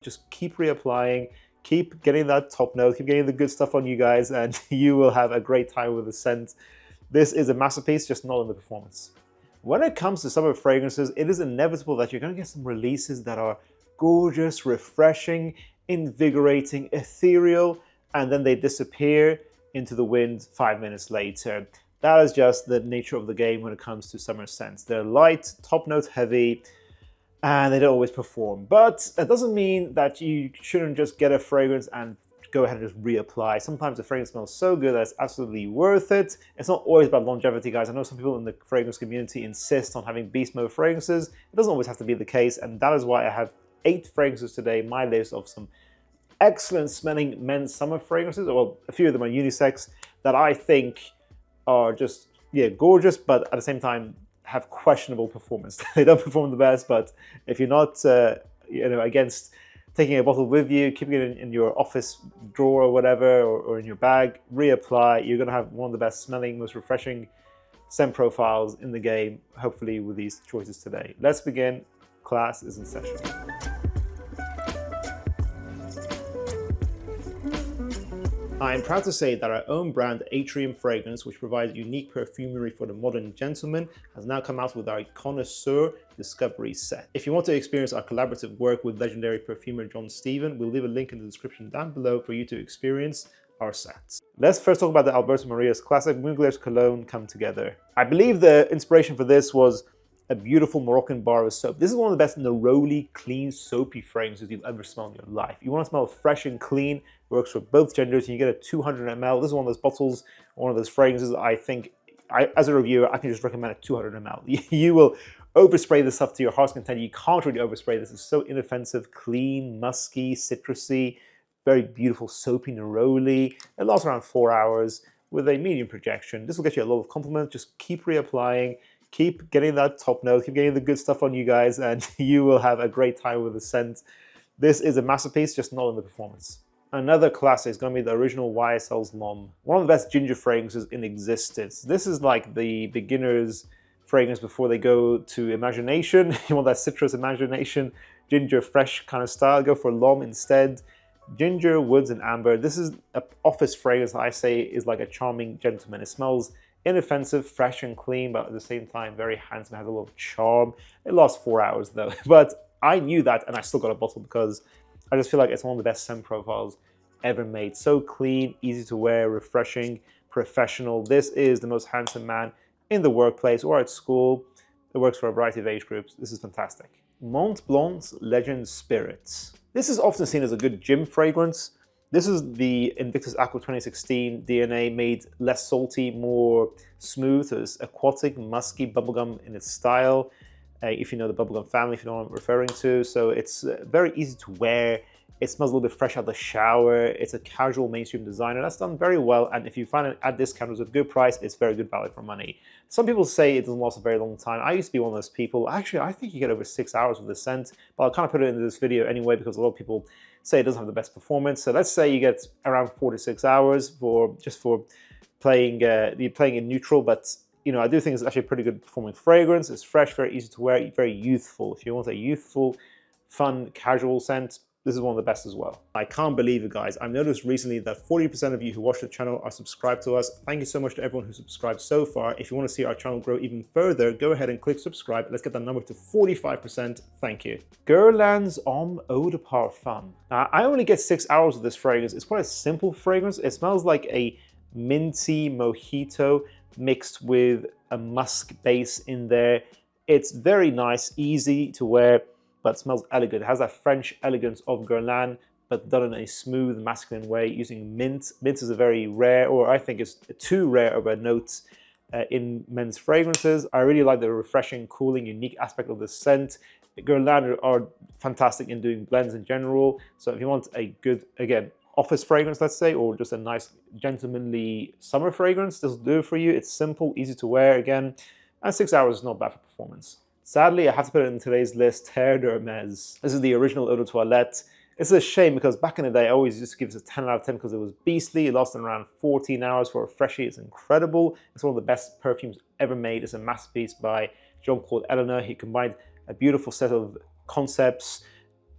Just keep reapplying, keep getting that top note, keep getting the good stuff on you guys, and you will have a great time with the scent. This is a masterpiece, just not in the performance. When it comes to summer fragrances, it is inevitable that you're going to get some releases that are gorgeous, refreshing, invigorating, ethereal, and then they disappear into the wind 5 minutes later. That is just the nature of the game when it comes to summer scents. They're light, top note heavy, and they don't always perform. But that doesn't mean that you shouldn't just get a fragrance and go ahead and just reapply. Sometimes the fragrance smells so good that it's absolutely worth it. It's not always about longevity, guys. I know some people in the fragrance community insist on having beast mode fragrances. It doesn't always have to be the case, and that is why I have 8 fragrances today, my list of some excellent smelling men's summer fragrances. Well, a few of them are unisex that I think are just, yeah, gorgeous, but at the same time have questionable performance. They don't perform the best, but if you're not, against taking a bottle with you, keeping it in your office drawer or whatever, or in your bag, reapply, you're gonna have one of the best smelling, most refreshing scent profiles in the game, hopefully with these choices today. Let's begin. Class is in session. I am proud to say that our own brand, Atrium Fragrance, which provides unique perfumery for the modern gentleman, has now come out with our Connoisseur Discovery Set. If you want to experience our collaborative work with legendary perfumer John Steven, we'll leave a link in the description down below for you to experience our sets. Let's first talk about the Alberto Maria's classic Mugler's Cologne Come Together. I believe the inspiration for this was a beautiful Moroccan bar of soap. This is one of the best neroli, clean, soapy fragrances you've ever smelled in your life. You want to smell fresh and clean, works for both genders, and you get a 200 ml. This is one of those bottles, one of those fragrances I think, as a reviewer, I can just recommend a 200 ml. You will overspray this stuff to your heart's content. You can't really overspray this. It's so inoffensive, clean, musky, citrusy, very beautiful soapy neroli. It lasts around 4 hours with a medium projection. This will get you a lot of compliments. Just keep reapplying. Keep getting that top note, keep getting the good stuff on you guys, and you will have a great time with the scent. This is a masterpiece, just not in the performance. Another classic is going to be the original YSL Mom, one of the best ginger fragrances in existence. This is like the beginner's fragrance before they go to imagination. You want that citrus imagination, ginger fresh kind of style, go for L'Homme instead. Ginger, woods, and amber. This is an office fragrance I say is like a charming gentleman. It smells inoffensive, fresh and clean, but at the same time very handsome, has a lot of charm. It lasts 4 hours though, but I knew that and I still got a bottle because I just feel like it's one of the best scent profiles ever made. So clean, easy to wear, refreshing, professional. This is the most handsome man in the workplace or at school. It works for a variety of age groups. This is fantastic. Montblanc's Legend Spirits. This is often seen as a good gym fragrance. This is the Invictus Aqua 2016 DNA, made less salty, more smooth. So it's aquatic, musky, bubblegum in its style. If you know the bubblegum family, if you know what I'm referring to. So it's very easy to wear. It smells a little bit fresh out of the shower. It's a casual mainstream designer. That's done very well. And if you find it at discount with a good price, it's very good value for money. Some people say it doesn't last a very long time. I used to be one of those people. Actually, I think you get over 6 hours with the scent, but I'll kind of put it into this video anyway because a lot of people say it doesn't have the best performance. So let's say you get around 4 to 6 hours for playing in neutral, but I do think it's actually a pretty good performing fragrance. It's fresh, very easy to wear, very youthful. If you want a youthful, fun, casual scent, this is one of the best as well. I can't believe it, guys. I've noticed recently that 40% of you who watch the channel are subscribed to us. Thank you so much to everyone who subscribed so far. If you want to see our channel grow even further, go ahead and click subscribe. Let's get that number to 45%. Thank you. Guerlain's Homme Eau de Parfum. Now, I only get 6 hours of this fragrance. It's quite a simple fragrance. It smells like a minty mojito mixed with a musk base in there. It's very nice, easy to wear, but smells elegant. It has that French elegance of Gerland, but done in a smooth, masculine way using mint. Mint is a very rare, or I think it's too rare of a note in men's fragrances. I really like the refreshing, cooling, unique aspect of the scent. Gerland are fantastic in doing blends in general. So if you want a good, again, office fragrance, let's say, or just a nice gentlemanly summer fragrance, this will do it for you. It's simple, easy to wear again, and 6 hours is not bad for performance. Sadly, I have to put it in today's list, Terre Hermès. This is the original Eau de Toilette. It's a shame because back in the day, I always used to give this a 10 out of 10 because it was beastly. It lasted around 14 hours for a freshie. It's incredible. It's one of the best perfumes ever made. It's a masterpiece by Jean-Claude Eleanor. He combined a beautiful set of concepts,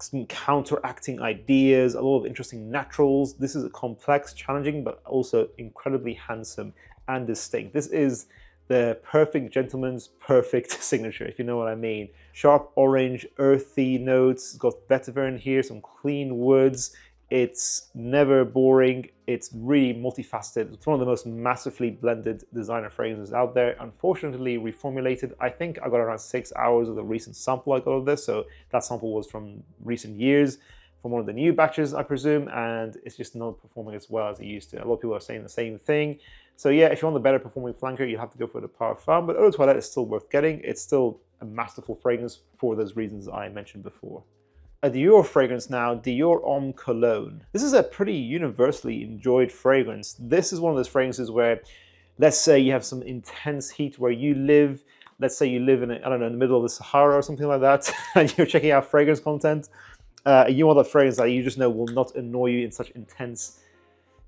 some counteracting ideas, a lot of interesting naturals. This is complex, challenging, but also incredibly handsome and distinct. This is the perfect gentleman's perfect signature, if you know what I mean. Sharp orange, earthy notes. It's got vetiver in here, some clean woods. It's never boring. It's really multifaceted. It's one of the most massively blended designer fragrances out there. Unfortunately, reformulated. I think I got around 6 hours of the recent sample I got of this. So that sample was from recent years, from one of the new batches, I presume, and it's just not performing as well as it used to. A lot of people are saying the same thing. So yeah, if you want the better performing flanker, you have to go for the Parfum, but Eau de Toilette is still worth getting. It's still a masterful fragrance for those reasons I mentioned before. A Dior fragrance now, Dior Homme Cologne. This is a pretty universally enjoyed fragrance. This is one of those fragrances where, let's say you have some intense heat where you live. Let's say you live in, I don't know, in the middle of the Sahara or something like that, and you're checking out fragrance content. You want that fragrance that you just know will not annoy you in such intense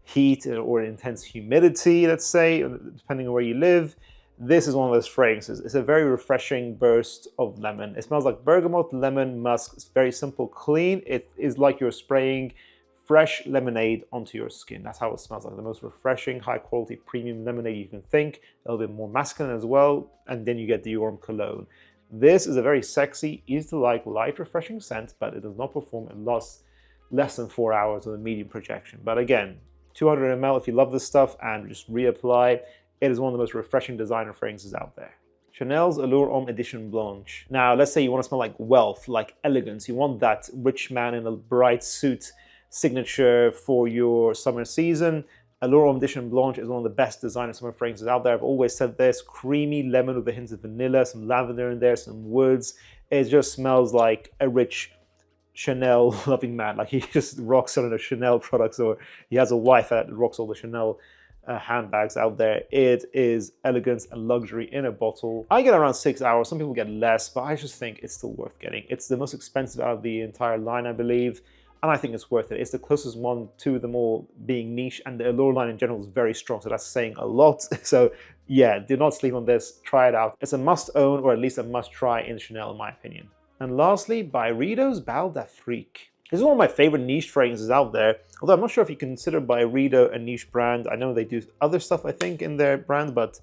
heat or intense humidity, let's say, depending on where you live. This is one of those fragrances. It's a very refreshing burst of lemon. It smells like bergamot, lemon, musk. It's very simple, clean. It is like you're spraying fresh lemonade onto your skin. That's how it smells like. The most refreshing, high quality, premium lemonade you can think. A little bit more masculine as well. And then you get Dior Homme Cologne. This is a very sexy, easy to like, light, refreshing scent, but it does not perform. It lasts less than 4 hours with a medium projection. But again, 200 ml if you love this stuff and just reapply. It is one of the most refreshing designer fragrances out there. Chanel's Allure Homme Edition Blanche. Now, let's say you want to smell like wealth, like elegance. You want that rich man in a bright suit signature for your summer season. Allure Homme Edition Blanche is one of the best designer summer fragrances out there. I've always said this. Creamy lemon with a hint of vanilla, some lavender in there, some woods. It just smells like a rich Chanel loving man. Like he just rocks on Chanel products, or he has a wife that rocks all the Chanel handbags out there. It is elegance and luxury in a bottle. I get around 6 hours. Some people get less, but I just think it's still worth getting. It's the most expensive out of the entire line, I believe, and I think it's worth it. It's the closest one to them all being niche, and the Allure line in general is very strong, so that's saying a lot. So yeah, do not sleep on this. Try it out. It's a must own, or at least a must try in Chanel, in my opinion. And lastly, Byredo's Bal d'Afrique. This is one of my favorite niche fragrances out there, although I'm not sure if you consider Byredo a niche brand. I know they do other stuff, I think, in their brand, but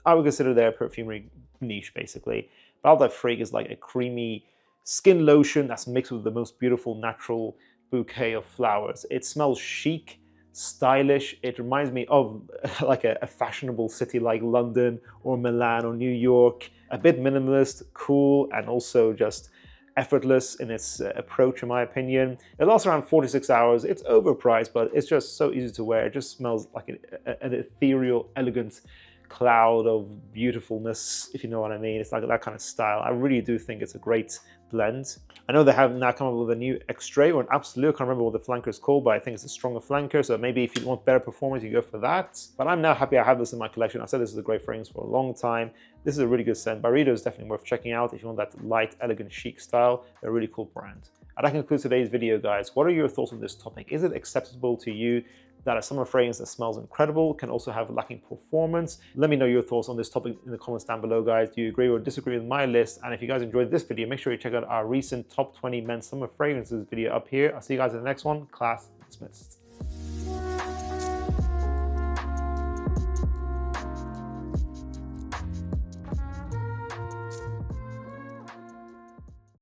I would consider their perfumery niche, basically. Bal d'Afrique is like a creamy skin lotion that's mixed with the most beautiful natural bouquet of flowers. It smells chic, stylish. It reminds me of like a fashionable city like London or Milan or New York. A bit minimalist, cool, and also just effortless in its approach, in my opinion. It lasts around 46 hours. It's overpriced, but it's just so easy to wear. It just smells like an ethereal, elegant cloud of beautifulness, if you know what I mean. It's like that kind of style. I really do think it's a great blend. I know they have now come up with a new extrait or an absolute. I can't remember what the flanker is called, but I think it's a stronger flanker. So maybe if you want better performance, you go for that. But I'm now happy I have this in my collection. I've said this is a great fragrance for a long time. This is a really good scent. Byredo is definitely worth checking out if you want that light, elegant, chic style. They're a really cool brand. And that concludes today's video, guys. What are your thoughts on this topic? Is it acceptable to you that a summer fragrance that smells incredible can also have lacking performance? Let me know your thoughts on this topic in the comments down below, guys. Do you agree or disagree with my list? And if you guys enjoyed this video, make sure you check out our recent top 20 men's summer fragrances video up here. I'll see you guys in the next one. Class dismissed.